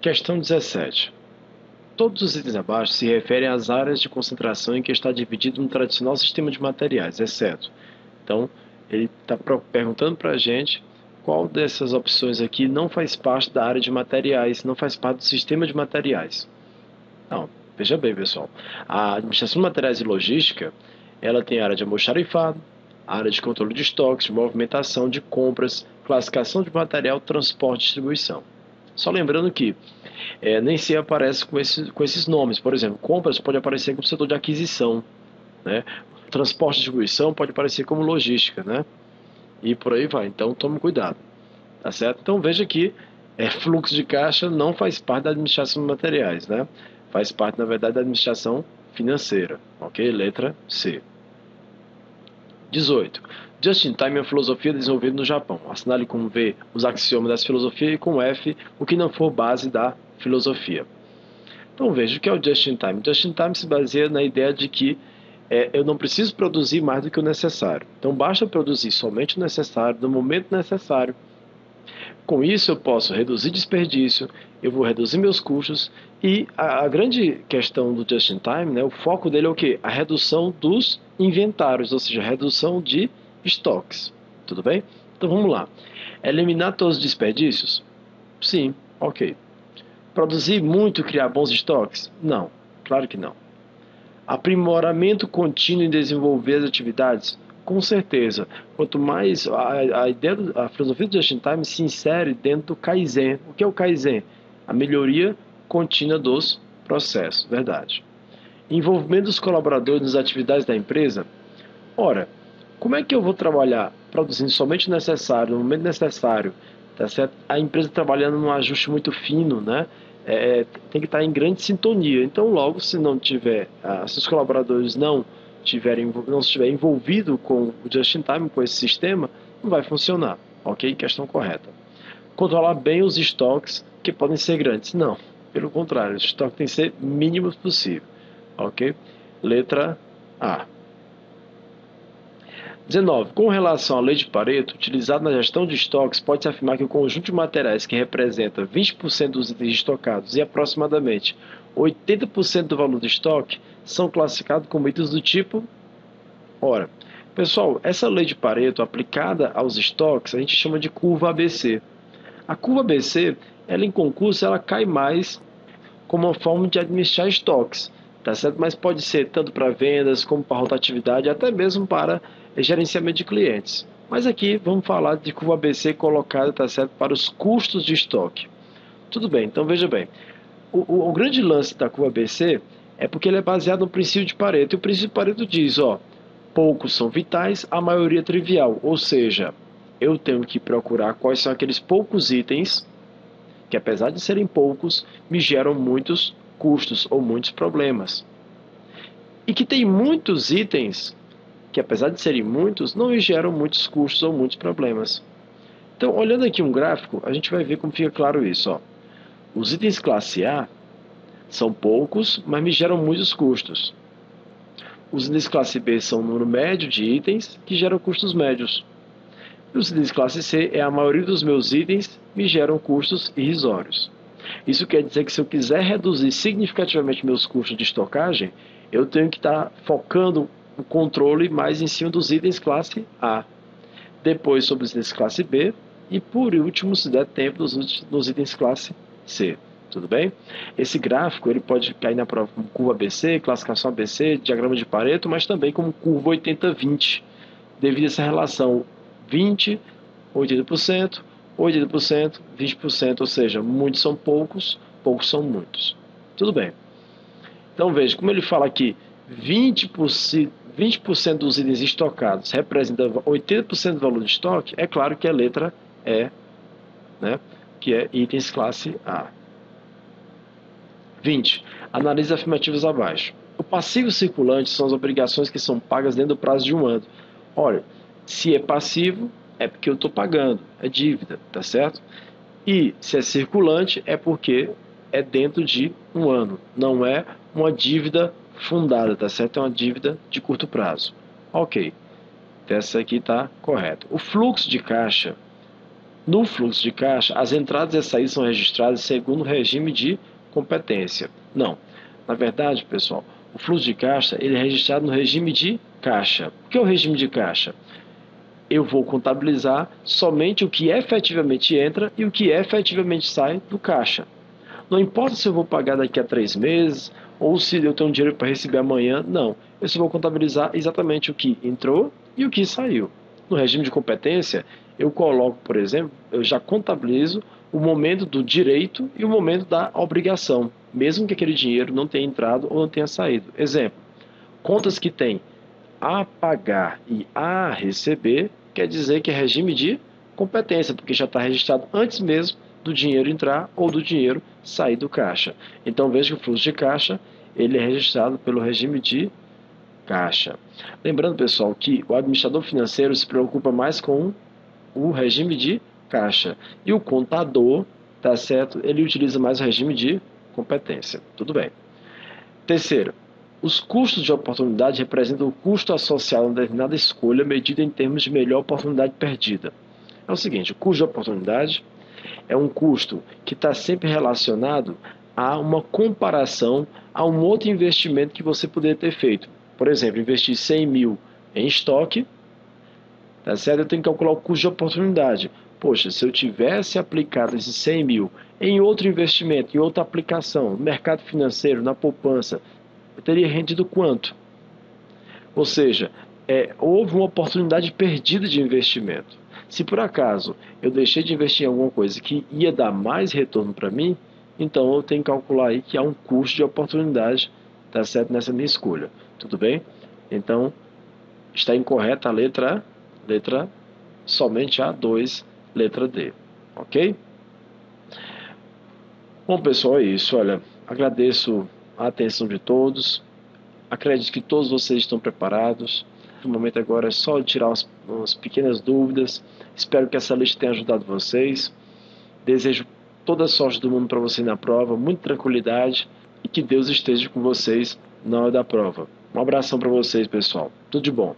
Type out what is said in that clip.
Questão 17. Todos os itens abaixo se referem às áreas de concentração em que está dividido no tradicional sistema de materiais, exceto. Então, ele está perguntando para a gente qual dessas opções aqui não faz parte da área de materiais, não faz parte do sistema de materiais. Não, veja bem, pessoal. A administração de materiais e logística, ela tem a área de almoxarifado, a área de controle de estoques, de movimentação, de compras, classificação de material, transporte e distribuição. Só lembrando que nem sempre aparece com esses nomes. Por exemplo, compras pode aparecer como setor de aquisição, né? Transporte e distribuição pode aparecer como logística, né? E por aí vai. Então, tome cuidado, tá certo? Então, veja que fluxo de caixa não faz parte da administração de materiais, né? Faz parte, na verdade, da administração financeira, ok? Letra C. 18. Just-in-time é uma filosofia desenvolvida no Japão. Assinale com V os axiomas dessa filosofia e com F o que não for base da filosofia. Então veja o que é o just-in-time. Just-in-time se baseia na ideia de que eu não preciso produzir mais do que o necessário. Então basta produzir somente o necessário, no momento necessário. Com isso eu posso reduzir desperdício, eu vou reduzir meus custos e a grande questão do just-in-time, né, o foco dele é o quê? A redução dos inventários, ou seja, a redução de estoques. Tudo bem? Então vamos lá. Eliminar todos os desperdícios? Sim, ok. Produzir muito e criar bons estoques? Não, claro que não. Aprimoramento contínuo em desenvolver as atividades? Com certeza. Quanto mais a filosofia do Just-in-Time se insere dentro do Kaizen. O que é o Kaizen? A melhoria contínua dos processos, verdade. Envolvimento dos colaboradores nas atividades da empresa? Ora, como é que eu vou trabalhar produzindo somente o necessário, no momento necessário, tá certo? A empresa trabalhando num ajuste muito fino, né? Tem que estar em grande sintonia. Então, logo, se não tiver, se os colaboradores não estiverem envolvidos com o just-in-time, com esse sistema, não vai funcionar, ok? Questão correta. Controlar bem os estoques, que podem ser grandes. Não, pelo contrário, os estoques têm que ser mínimos possível, ok? Letra A. 19. Com relação à lei de Pareto, utilizada na gestão de estoques, pode-se afirmar que o conjunto de materiais que representa 20% dos itens estocados e aproximadamente 80% do valor do estoque são classificados como itens do tipo... Ora, pessoal, essa lei de Pareto aplicada aos estoques, a gente chama de curva ABC. A curva ABC, ela em concurso, ela cai mais como uma forma de administrar estoques, tá certo? Mas pode ser tanto para vendas, como para rotatividade, até mesmo para gerenciamento de clientes. Mas aqui vamos falar de curva ABC colocada, tá certo, para os custos de estoque. Tudo bem, então veja bem. O grande lance da curva ABC é porque ele é baseado no princípio de Pareto. E o princípio de Pareto diz, poucos são vitais, a maioria trivial. Ou seja, eu tenho que procurar quais são aqueles poucos itens que, apesar de serem poucos, me geram muitos custos ou muitos problemas. E que tem muitos itens que, apesar de serem muitos, não me geram muitos custos ou muitos problemas. Então, olhando aqui um gráfico, a gente vai ver como fica claro isso. Os itens classe A são poucos, mas me geram muitos custos. Os itens classe B são um número médio de itens que geram custos médios. E os itens classe C é a maioria dos meus itens me geram custos irrisórios. Isso quer dizer que se eu quiser reduzir significativamente meus custos de estocagem, eu tenho que estar focando o controle mais em cima dos itens classe A. Depois sobre os itens classe B e por último, se der tempo, nos itens classe C. Tudo bem? Esse gráfico ele pode cair na prova como curva ABC, classificação ABC, diagrama de Pareto, mas também como curva 80-20, devido a essa relação 20, 80%, 80%, 20%, ou seja, muitos são poucos, poucos são muitos. Tudo bem. Então veja, como ele fala aqui, 20% dos itens estocados representa 80% do valor de estoque, é claro que a letra é, né, que é itens classe A. 20. Analise afirmativas abaixo. O passivo circulante são as obrigações que são pagas dentro do prazo de um ano. Olha, se é passivo, é porque eu estou pagando, é dívida, tá certo? E se é circulante, é porque é dentro de um ano, não é uma dívida fundada, tá certo? É uma dívida de curto prazo. Ok, essa aqui está correta. O fluxo de caixa No fluxo de caixa, as entradas e as saídas são registradas segundo o regime de competência. Não. Na verdade, pessoal, o fluxo de caixa ele é registrado no regime de caixa. O que é o regime de caixa? Eu vou contabilizar somente o que efetivamente entra e o que efetivamente sai do caixa. Não importa se eu vou pagar daqui a 3 meses ou se eu tenho dinheiro para receber amanhã, não. Eu só vou contabilizar exatamente o que entrou e o que saiu. No regime de competência, eu coloco, por exemplo, eu já contabilizo o momento do direito e o momento da obrigação, mesmo que aquele dinheiro não tenha entrado ou não tenha saído. Exemplo, contas que tem a pagar e a receber, quer dizer que é regime de competência, porque já está registrado antes mesmo do dinheiro entrar ou do dinheiro sair do caixa. Então veja que o fluxo de caixa ele é registrado pelo regime de caixa. Lembrando, pessoal, que o administrador financeiro se preocupa mais com o regime de caixa e o contador, tá certo? Ele utiliza mais o regime de competência. Tudo bem. Terceiro, os custos de oportunidade representam o custo associado a uma determinada escolha medido em termos de melhor oportunidade perdida. É o seguinte, o custo de oportunidade é um custo que está sempre relacionado a uma comparação a um outro investimento que você poderia ter feito. Por exemplo, investir 100 mil em estoque, tá certo? Eu tenho que calcular o custo de oportunidade. Poxa, se eu tivesse aplicado esses 100 mil em outro investimento, em outra aplicação, no mercado financeiro, na poupança, eu teria rendido quanto? Ou seja, houve uma oportunidade perdida de investimento. Se por acaso eu deixei de investir em alguma coisa que ia dar mais retorno para mim, então eu tenho que calcular aí que há um custo de oportunidade, tá certo, nessa minha escolha. Tudo bem? Então, está incorreta a letra somente a 2, letra D. Ok? Bom, pessoal, é isso. Olha, agradeço a atenção de todos. Acredito que todos vocês estão preparados. O momento agora é só tirar umas pequenas dúvidas. Espero que essa lista tenha ajudado vocês. Desejo toda a sorte do mundo para vocês na prova, muita tranquilidade e que Deus esteja com vocês na hora da prova. Um abração para vocês, pessoal. Tudo de bom.